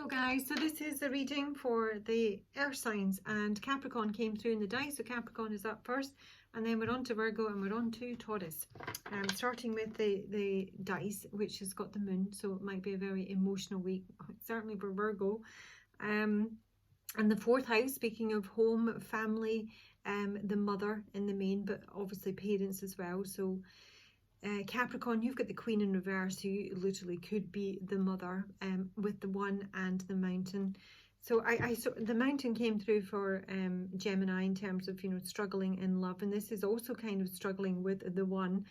Hello guys, so this is a reading for the earth signs, and Capricorn came through in the dice, so Capricorn is up first, and then we're on to Virgo and we're on to Taurus. Starting with the dice, which has got the moon, so it might be a very emotional week, certainly for Virgo. And the fourth house, speaking of home, family, the mother in the main, but obviously parents as well. So Capricorn, you've got the Queen in reverse, who literally could be the mother, with the one and the mountain. So the mountain came through for Gemini in terms of, you know, struggling in love, and this is also kind of struggling with the one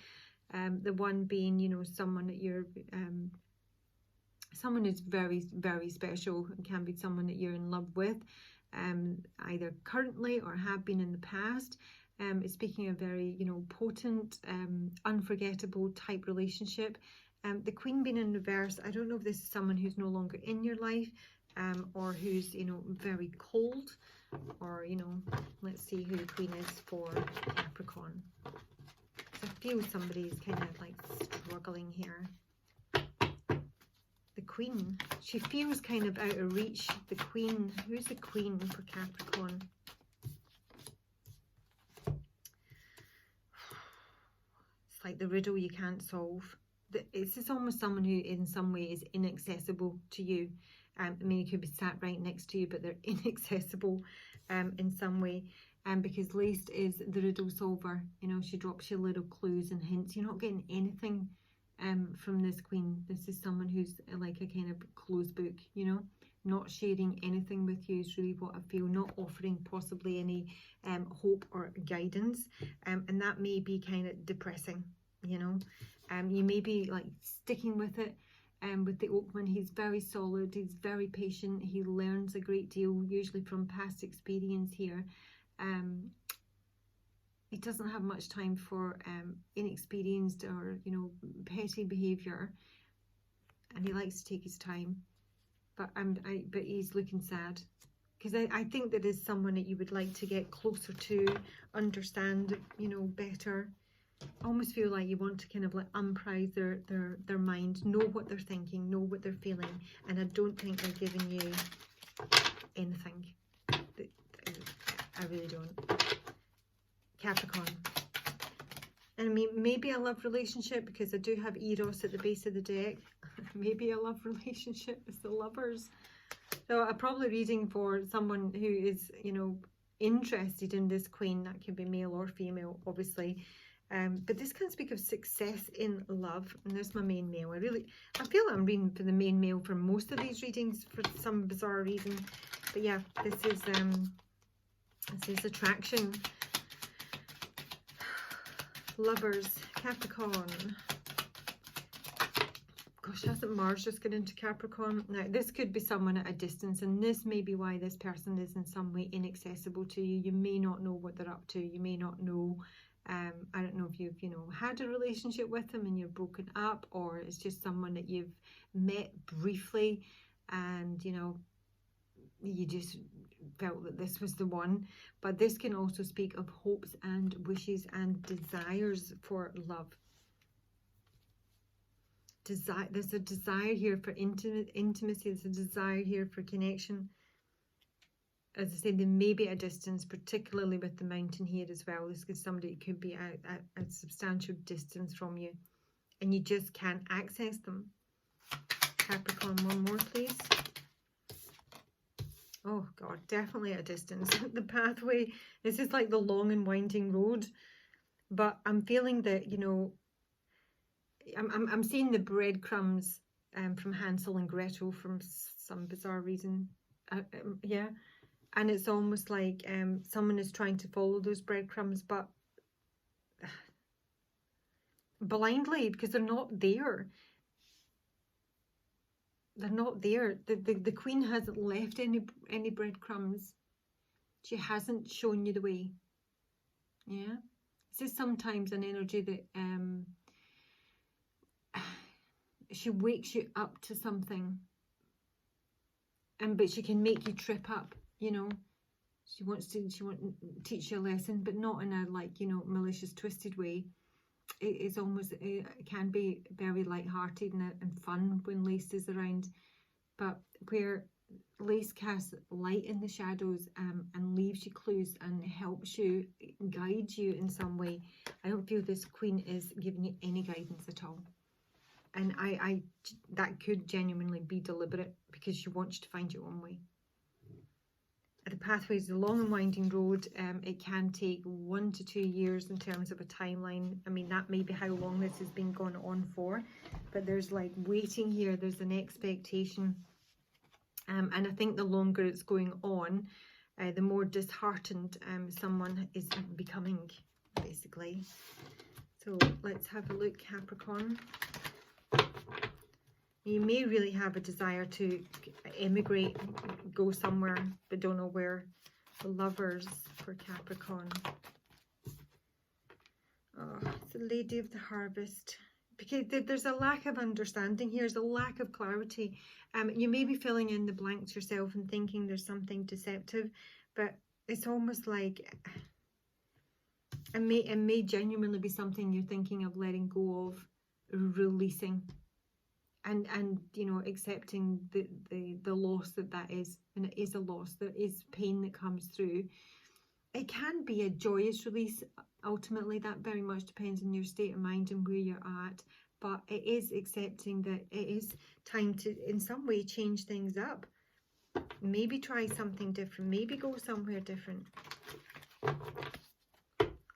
being, you know, someone that you're someone who's very, very special, and can be someone that you're in love with, either currently or have been in the past. It's speaking of very, you know, potent, unforgettable type relationship. The Queen being in reverse, I don't know if this is someone who's no longer in your life, or who's, you know, very cold, or, you know, let's see who the Queen is for Capricorn. So I feel somebody is kind of like struggling here. The Queen, she feels kind of out of reach. The Queen, who's the Queen for Capricorn? Like the riddle you can't solve. This is almost someone who in some way is inaccessible to you. I mean, it could be sat right next to you, but they're inaccessible in some way. Because Laced is the riddle solver. You know, she drops you little clues and hints. You're not getting anything from this Queen. This is someone who's like a kind of closed book, you know, not sharing anything with you is really what I feel, not offering possibly any hope or guidance, and that may be kind of depressing, you know. You may be like sticking with it. With the Oakman, he's very solid, he's very patient, he learns a great deal, usually from past experience here. He doesn't have much time for inexperienced or, you know, petty behaviour, and he likes to take his time. But he's looking sad, because I think that is someone that you would like to get closer to, understand, you know, better. I almost feel like you want to kind of like unprise their mind, know what they're thinking, know what they're feeling, and I don't think they're giving you anything. I really don't. Capricorn. And I mean, maybe a love relationship, because I do have Eros at the base of the deck. Maybe a love relationship with the Lovers. So I'm probably reading for someone who is, you know, interested in this Queen. That can be male or female, obviously. But this can speak of success in love. And there's my main male. I feel like I'm reading for the main male for most of these readings for some bizarre reason. But yeah, this is attraction. Lovers, Capricorn. Gosh, hasn't Mars just got into Capricorn? Now, this could be someone at a distance, and this may be why this person is in some way inaccessible to you. You may not know what they're up to. You may not know, I don't know if you've, you know, had a relationship with them and you're broken up, or it's just someone that you've met briefly and, you know, you just felt that this was the one. But this can also speak of hopes and wishes and desires for love. There's a desire here for intimacy. There's a desire here for connection. As I said, there may be a distance, particularly with the mountain here as well. This is somebody who could be at a substantial distance from you, and you just can't access them. Capricorn, one more please. Oh God, definitely at a distance. The pathway, this is like the long and winding road, but I'm feeling that, you know, I'm seeing the breadcrumbs from Hansel and Gretel from some bizarre reason. Yeah, and it's almost like someone is trying to follow those breadcrumbs, but blindly, because they're not there. They're not there. The Queen hasn't left any breadcrumbs. She hasn't shown you the way. Yeah, this is sometimes an energy that she wakes you up to something, but she can make you trip up, you know. She wants to teach you a lesson, but not in a, like, you know, malicious, twisted way. It is almost, it can be very light-hearted and fun when Laced is around, but where lace casts light in the shadows, and leaves you clues and helps you, guides you in some way. I don't feel this Queen is giving you any guidance at all. And that could genuinely be deliberate, because she wants you to find your own way. The pathway is a long and winding road. It can take 1 to 2 years in terms of a timeline. I mean, that may be how long this has been going on for, but there's like waiting here. There's an expectation. And I think the longer it's going on, the more disheartened someone is becoming, basically. So let's have a look, Capricorn. You may really have a desire to emigrate, go somewhere, but don't know where. The Lovers for Capricorn. Oh, it's the Lady of the Harvest. Because there's a lack of understanding here. There's a lack of clarity. You may be filling in the blanks yourself and thinking there's something deceptive, but it's almost like it may genuinely be something you're thinking of letting go of, releasing. And you know, accepting the loss that is, and it is a loss. There is pain that comes through. It can be a joyous release. Ultimately, that very much depends on your state of mind and where you're at. But it is accepting that it is time to, in some way, change things up. Maybe try something different. Maybe go somewhere different.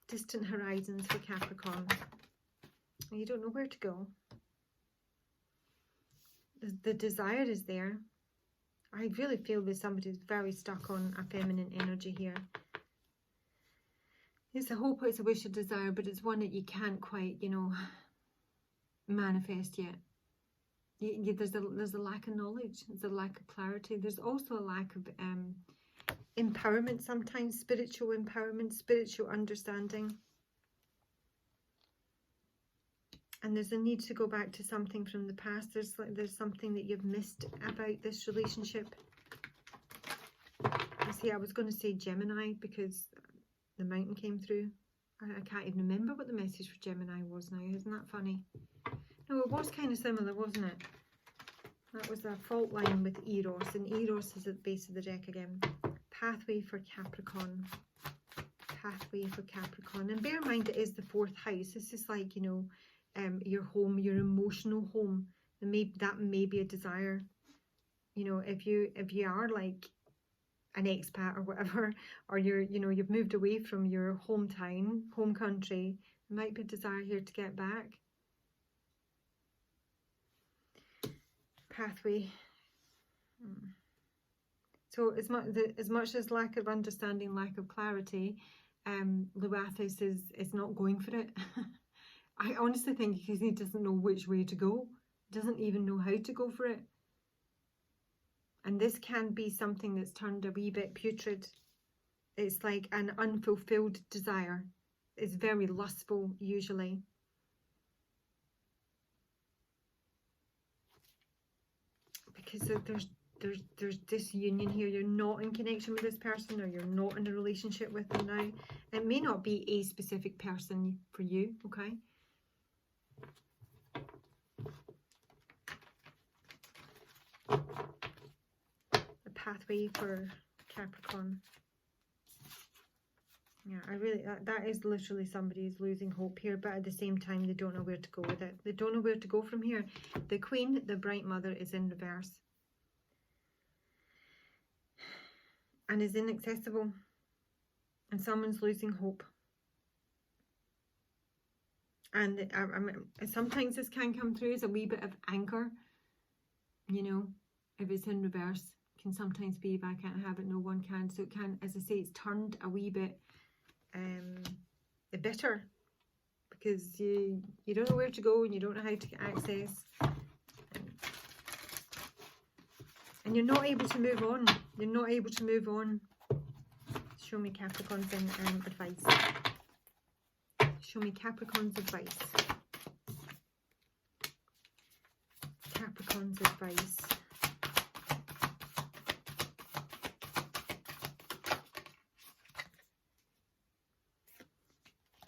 Distant horizons for Capricorn. You don't know where to go. The desire is there. I really feel that somebody's very stuck on a feminine energy here. It's a hope, it's a wish, a desire, but it's one that you can't quite, you know, manifest yet. There's a lack of knowledge. There's a lack of clarity. There's also a lack of empowerment sometimes, spiritual empowerment, spiritual understanding. And there's a need to go back to something from the past. There's something that you've missed about this relationship. You see, I was going to say Gemini because the mountain came through. I can't even remember what the message for Gemini was now. Isn't that funny? No, it was kind of similar, wasn't it? That was a fault line with Eros, and Eros is at the base of the deck again. Pathway for Capricorn. Pathway for Capricorn. And bear in mind, it is the 4th house. This is like, you know, your home, your emotional home. And that may be a desire. You know, if you are like an expat or whatever, or you've moved away from your hometown, home country, there might be a desire here to get back. Pathway. So as much as lack of understanding, lack of clarity, Luathis is not going for it. I honestly think because he doesn't know which way to go, doesn't even know how to go for it. And this can be something that's turned a wee bit putrid. It's like an unfulfilled desire. It's very lustful usually. Because there's disunion here. You're not in connection with this person, or you're not in a relationship with them now. It may not be a specific person for you, okay? The pathway for Capricorn. Yeah, that is literally somebody's losing hope here, but at the same time, they don't know where to go with it. They don't know where to go from here. The Queen, the Bright Mother, is in reverse. And is inaccessible. And someone's losing hope. And sometimes this can come through as a wee bit of anger. You know, if it's in reverse, can sometimes be, if I can't have it, no one can. So it can, as I say, it's turned a wee bit bitter. Because you don't know where to go, and you don't know how to get access. And you're not able to move on. You're not able to move on. Show me Capricorn's advice. Show me Capricorn's advice. Capricorn's advice.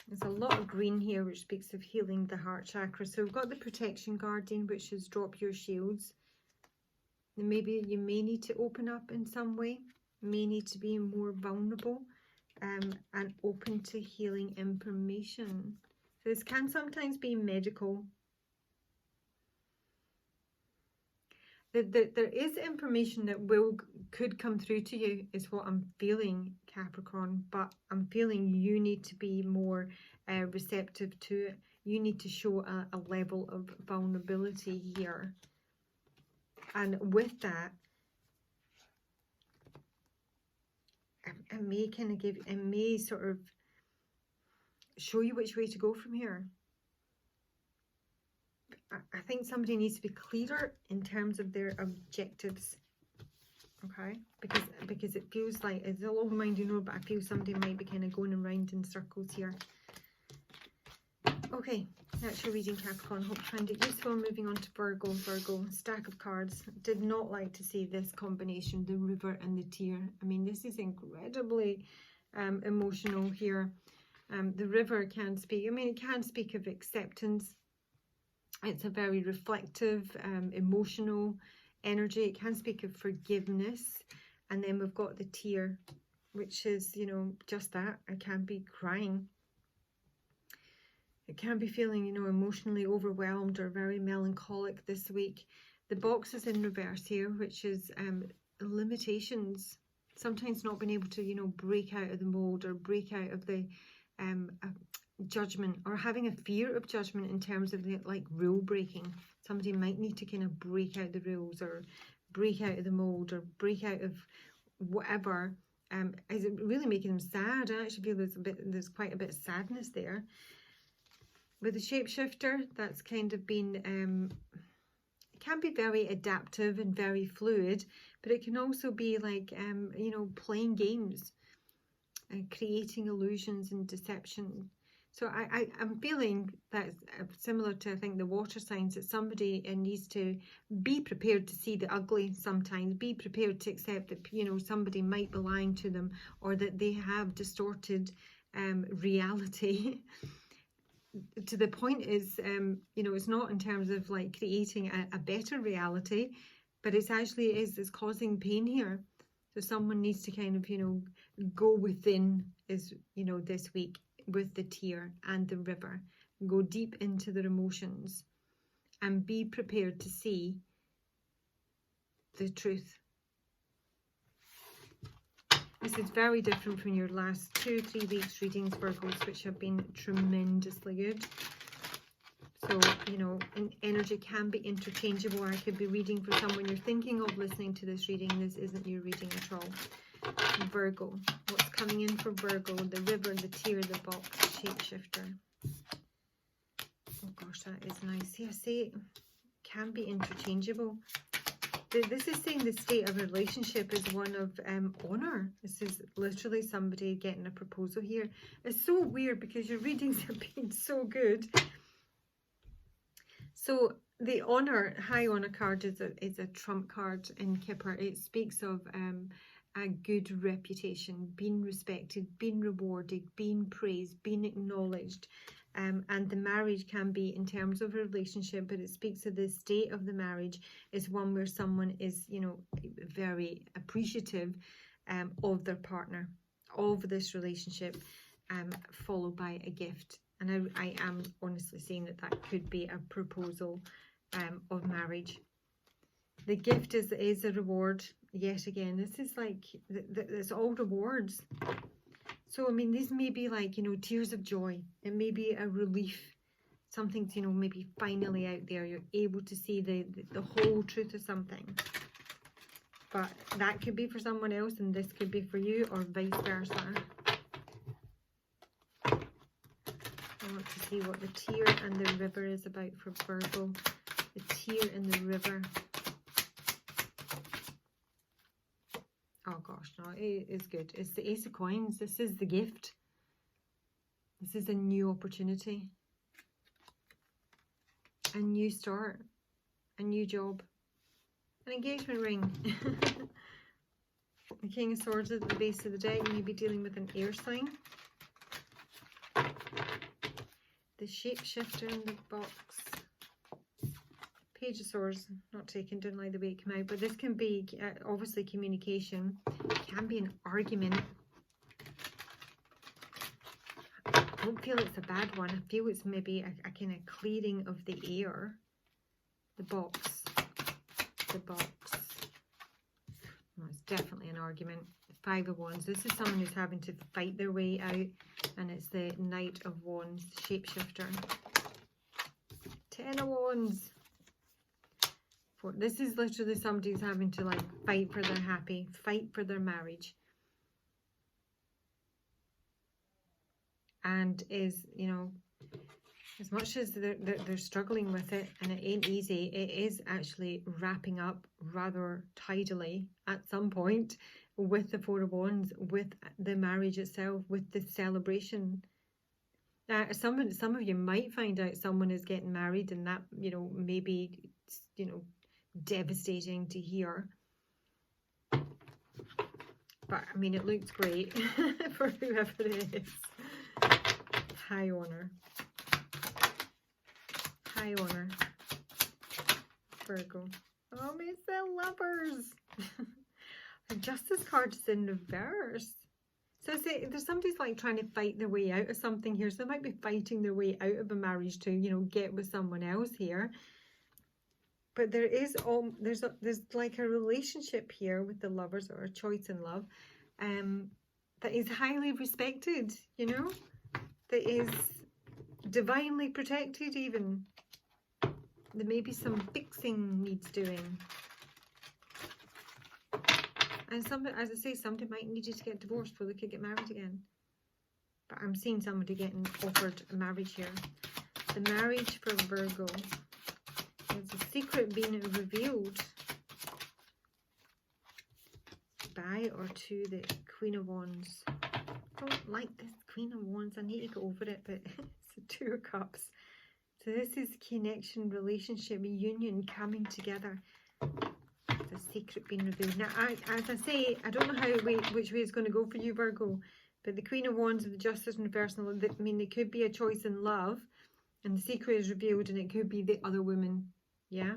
There's a lot of green here, which speaks of healing the heart chakra. So we've got the Protection Guardian, which is drop your shields. Maybe you may need to open up in some way, may need to be more vulnerable and open to healing information. So this can sometimes be medical. There is information that could come through to you, is what I'm feeling, Capricorn, but I'm feeling you need to be more receptive to it. You need to show a level of vulnerability here. And with that, it may kind of give, it may sort of show you which way to go from here. I think somebody needs to be clearer in terms of their objectives, okay? Because it feels like, it's a long mind, you know, but I feel somebody might be kind of going around in circles here. Okay, that's your reading, Capricorn. Hope you find it useful. Moving on to Virgo. Virgo, stack of cards. Did not like to see this combination, the river and the tear. I mean, this is incredibly emotional here. The river can speak, I mean, it can speak of acceptance. It's a very reflective, emotional energy. It can speak of forgiveness. And then we've got the tear, which is, you know, just that. I can be crying. It can be feeling, you know, emotionally overwhelmed or very melancholic this week. The box is in reverse here, which is limitations. Sometimes not being able to, you know, break out of the mold or break out of the judgment, or having a fear of judgment in terms of the, like, rule breaking. Somebody might need to kind of break out the rules or break out of the mold or break out of whatever. Is it really making them sad? I actually feel there's quite a bit of sadness there. With the shapeshifter, that's kind of been, it can be very adaptive and very fluid, but it can also be like, you know, playing games and creating illusions and deception. So I'm feeling that's similar to, I think, the water signs, that somebody needs to be prepared to see the ugly sometimes, be prepared to accept that, you know, somebody might be lying to them, or that they have distorted reality. To the point is, you know, it's not in terms of like creating a better reality, but it's actually is causing pain here. So someone needs to kind of, you know, go within, is, you know, this week with the tear and the river, go deep into their emotions and be prepared to see the truth. This is very different from your last 2-3 weeks readings, Virgos, which have been tremendously good. So, you know, energy can be interchangeable. I could be reading for someone you're thinking of listening to this reading. This isn't your reading at all. Virgo, what's coming in for Virgo? The river, the tear, the box, shapeshifter. Oh gosh, that is nice. Yeah, see, can be interchangeable. This is saying the state of a relationship is one of honor. This is literally somebody getting a proposal here. It's so weird because your readings have been so good. So the honor, high honor card is a trump card in Kipper. It speaks of a good reputation, being respected, being rewarded, being praised, being acknowledged. And the marriage can be in terms of a relationship, but it speaks of the state of the marriage is one where someone is, you know, very appreciative of their partner, of this relationship, followed by a gift. And I am honestly saying that that could be a proposal of marriage. The gift is a reward. Yet again, this is like, it's all rewards. So, I mean, these may be like, you know, tears of joy. It may be a relief. Something's, you know, maybe finally out there. You're able to see the whole truth of something. But that could be for someone else, and this could be for you, or vice versa. I want to see what the tear and the river is about for Virgo. The tear and the river. Oh gosh, no, it is good. It's the Ace of Coins. This is the gift. This is a new opportunity. A new start. A new job. An engagement ring. The King of Swords at the base of the deck. You may be dealing with an air sign. The shapeshifter in the box. Page of Swords, not taken, didn't like the way it came out, but this can be obviously communication, can be an argument. I don't feel it's a bad one. I feel it's maybe a kind of clearing of the air. The box. No, it's definitely an argument. Five of Wands. This is someone who's having to fight their way out, and it's the Knight of Wands, shapeshifter. 10 of Wands. This is literally somebody who's having to like fight for their happy, fight for their marriage. And is, you know, as much as they're struggling with it and it ain't easy, it is actually wrapping up rather tidily at some point with the Four of Wands, with the marriage itself, with the celebration. Some of you might find out someone is getting married, and that, you know, maybe, you know, devastating to hear. But I mean, it looks great for whoever it is. High honor. High honor. Virgo. Oh, it's the Lovers. The Justice card is in reverse. So I say there's somebody's like trying to fight their way out of something here. So they might be fighting their way out of a marriage to, you know, get with someone else here. But there is there's like a relationship here with the Lovers, or a choice in love, that is highly respected, you know, that is divinely protected even. There may be some fixing needs doing. And somebody, as I say, somebody might need you to get divorced before they could get married again. But I'm seeing somebody getting offered a marriage here. The marriage for Virgo. There's a secret being revealed by or to the Queen of Wands. I don't like this Queen of Wands. I need to go over it, but it's the Two of Cups. So this is connection, relationship, union coming together. The secret being revealed. Now, as I say, I don't know which way it's going to go for you, Virgo. But the Queen of Wands and the Justice in reverse, I mean, it could be a choice in love, and the secret is revealed, and it could be the other woman. Yeah?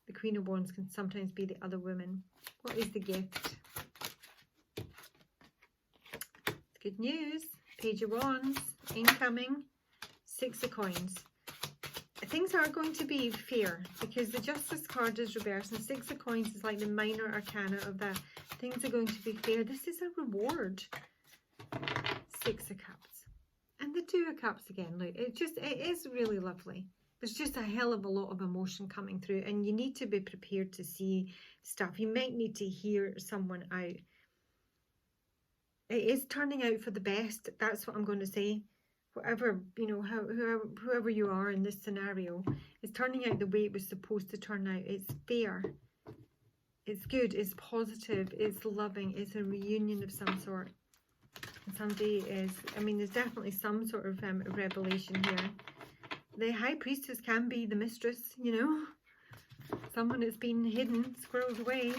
The Queen of Wands can sometimes be the other woman. What is the gift? It's good news. Page of Wands. Incoming. Six of Coins. Things are going to be fair, because the Justice card is reversed, and Six of Coins is like the minor arcana of that. Things are going to be fair. This is a reward. Six of Cups. And the Two of Cups again. Look, it is really lovely. There's just a hell of a lot of emotion coming through, and you need to be prepared to see stuff. You might need to hear someone out. It is turning out for the best. That's what I'm going to say. Whatever, you know, whoever you are in this scenario, it's turning out the way it was supposed to turn out. It's fair. It's good. It's positive. It's loving. It's a reunion of some sort. And somebody is, I mean, there's definitely some sort of revelation here. The High Priestess can be the mistress, you know. Someone that's been hidden, squirreled away.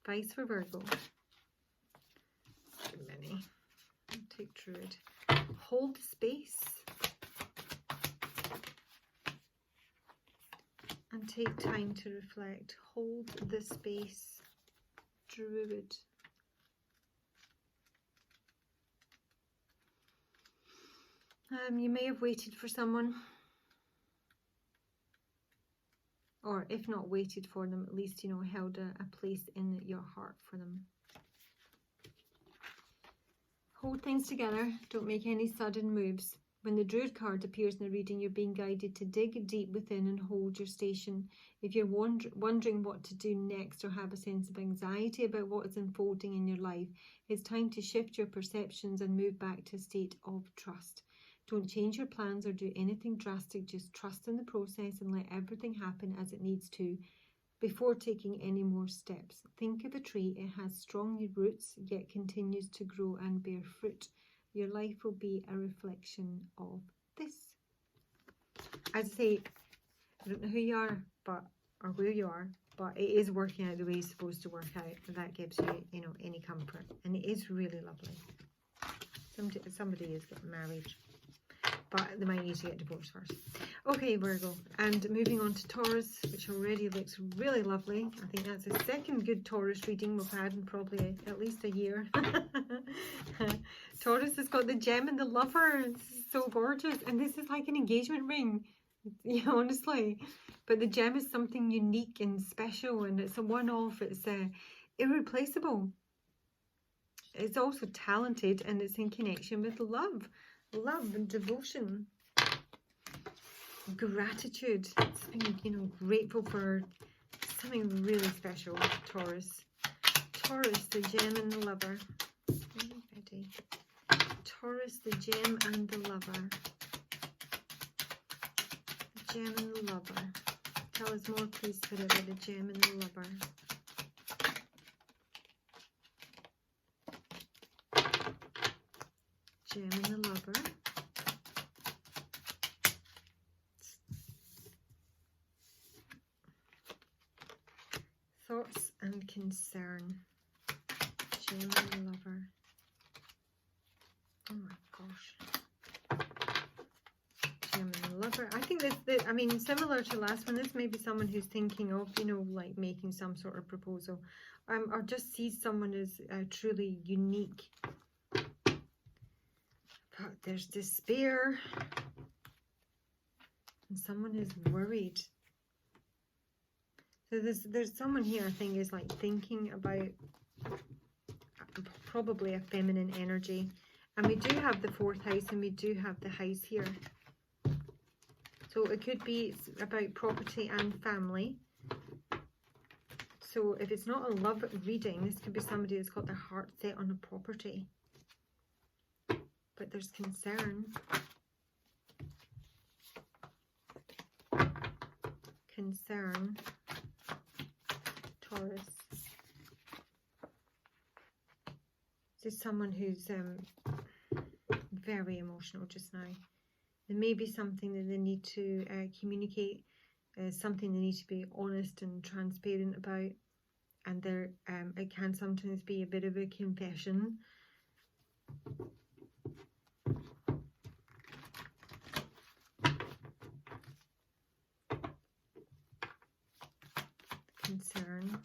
Advice for Virgo. Too many. I'll take Druid. Hold space. And take time to reflect. Hold the space. Druid. You may have waited for someone, or if not waited for them, at least, you know, held a place in your heart for them. Hold things together. Don't make any sudden moves. When the Druid card appears in the reading, you're being guided to dig deep within and hold your station. If you're wondering what to do next, or have a sense of anxiety about what is unfolding in your life, it's time to shift your perceptions and move back to a state of trust. Don't change your plans or do anything drastic. Just trust in the process and let everything happen as it needs to before taking any more steps. Think of a tree. It has strong roots, yet continues to grow and bear fruit. Your life will be a reflection of this. As I say, I don't know who you are, or where you are, but it is working out the way it's supposed to work out. And that gives you, you know, any comfort. And it is really lovely. Somebody is getting married. but they might need to get divorced first. Okay, Virgo, and moving on to Taurus, which already looks really lovely. I think that's the second good Taurus reading we've had in probably at least a year. Taurus has got the gem and the lover. It's so gorgeous, and this is like an engagement ring, yeah, honestly. But the gem is something unique and special, and it's a one-off. It's irreplaceable. It's also talented, and it's in connection with love and devotion, gratitude. It's being, you know, grateful for something really special. Taurus, the gem and the lover. Ready. Taurus, the gem and the lover. The gem and the lover. Tell us more, please, Spirit, about the gem and the lover. Gem and the lover. Thoughts and concern. Gem and the lover. Oh my gosh. Gem and the lover. I think this, I mean, similar to last one, this may be someone who's thinking of, you know, like making some sort of proposal. Or just sees someone as truly unique. But there's despair. And someone is worried. So there's someone here, I think, is like thinking about probably a feminine energy. And we do have the 4th house, and we do have the house here. So it could be about property and family. So if it's not a love reading, this could be somebody that's got their heart set on a property. But there's concern. Concern. Taurus. This is someone who's very emotional just now. There may be something that they need to communicate, something they need to be honest and transparent about, and there it can sometimes be a bit of a confession. Concern.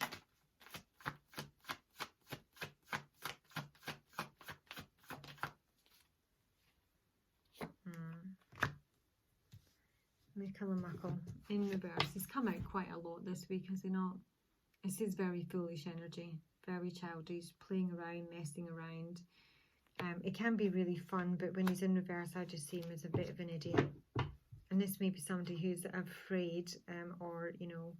Michael in reverse. He's come out quite a lot this week, has he not? This is very foolish energy, very childish, playing around, messing around. It can be really fun, but when he's in reverse, I just see him as a bit of an idiot. And this may be somebody who's afraid or, you know,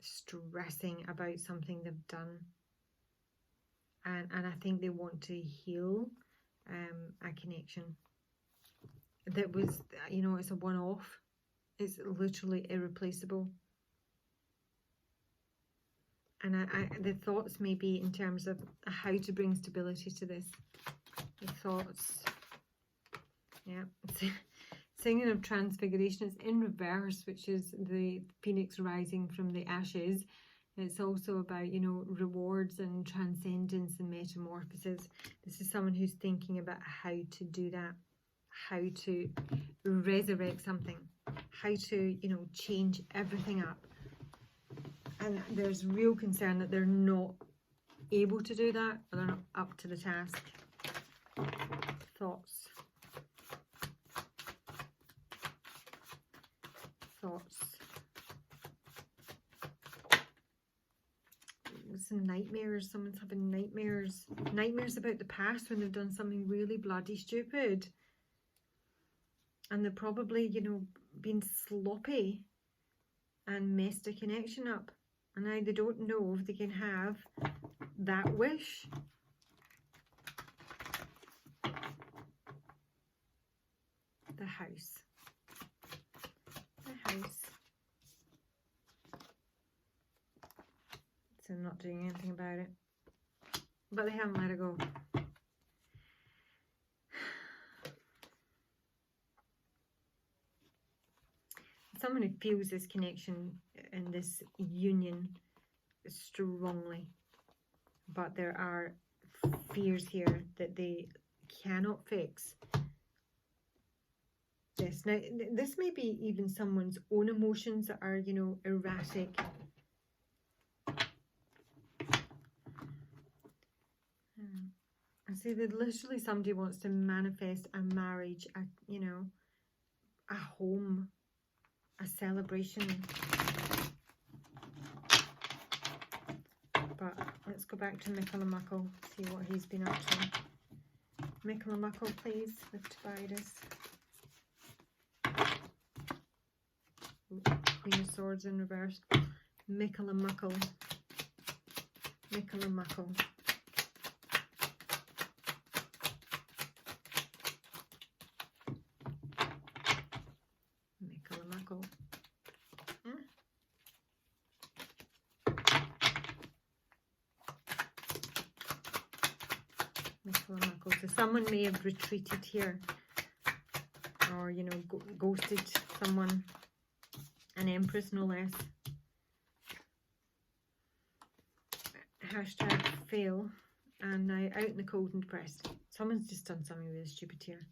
stressing about something they've done. And I think they want to heal a connection that was, you know, it's a one-off. It's literally irreplaceable. And the thoughts may be in terms of how to bring stability to this. The thoughts. Yeah. Singing of Transfiguration is in reverse, which is the phoenix rising from the ashes. It's also about, you know, rewards and transcendence and metamorphosis. This is someone who's thinking about how to do that. How to resurrect something. How to, you know, change everything up. And there's real concern that they're not able to do that, or they're not up to the task. Thoughts. Thoughts. Some nightmares. Someone's having nightmares. Nightmares about the past when they've done something really bloody stupid. And they've probably, you know, been sloppy and messed a connection up. And now they don't know if they can have that wish. The house. The house. So not doing anything about it. But they haven't let it go. Someone who feels this connection and this union strongly, but there are fears here that they cannot fix this. Now, this may be even someone's own emotions that are, you know, erratic. I see that literally somebody wants to manifest a marriage, a, you know, a home, a celebration. But let's go back to Michael, see what he's been up to. Michael, please, with Tobias. Queen of Swords in reverse. Michael. So someone may have retreated here, or, you know, ghosted someone, an Empress no less. Hashtag fail, and now out in the cold and depressed. Someone's just done something really stupid here.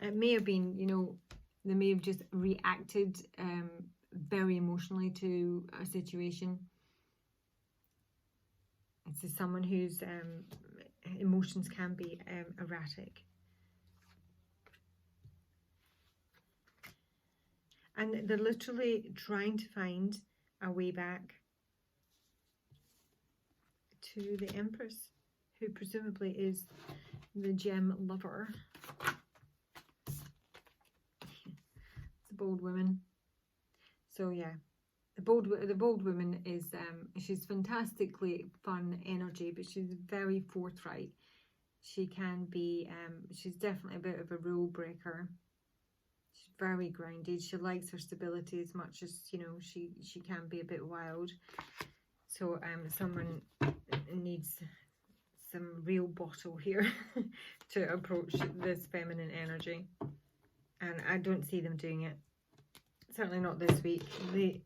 It may have been, you know, they may have just reacted very emotionally to a situation. This is someone whose emotions can be erratic. And they're literally trying to find a way back to the Empress, who presumably is the gem lover. It's a bold woman. So yeah. The bold woman is, she's fantastically fun energy, but she's very forthright. She can be, she's definitely a bit of a rule breaker. She's very grounded. She likes her stability as much as, you know, she can be a bit wild. So someone needs some real bottle here to approach this feminine energy. And I don't see them doing it. Certainly not this week. The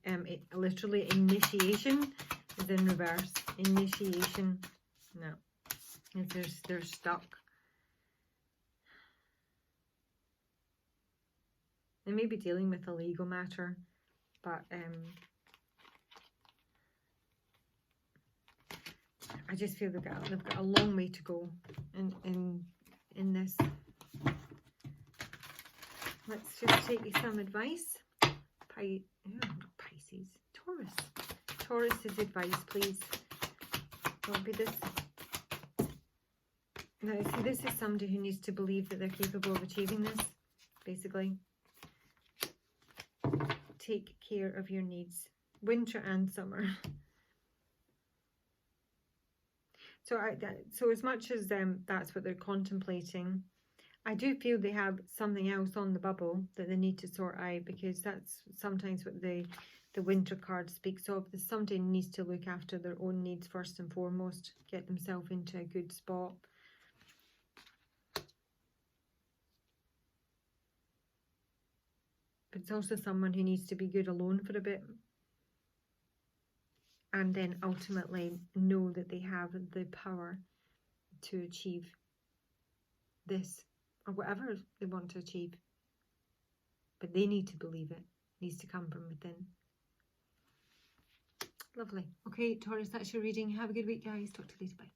literally initiation is in reverse. Initiation, no. They're stuck. They may be dealing with a legal matter, but I just feel they've got a long way to go in this. Let's just take you some advice. Pisces, Taurus's advice, please. Don't be this. Now, see, this is somebody who needs to believe that they're capable of achieving this, basically. Take care of your needs, winter and summer. So, so as much as that's what they're contemplating, I do feel they have something else on the bubble that they need to sort out, because that's sometimes what the winter card speaks of. That somebody needs to look after their own needs first and foremost, get themselves into a good spot. But it's also someone who needs to be good alone for a bit, and then ultimately know that they have the power to achieve this, or whatever they want to achieve. But they need to believe it. It needs to come from within. Lovely. Okay, Taurus, that's your reading. Have a good week, guys. Talk to you later. Bye.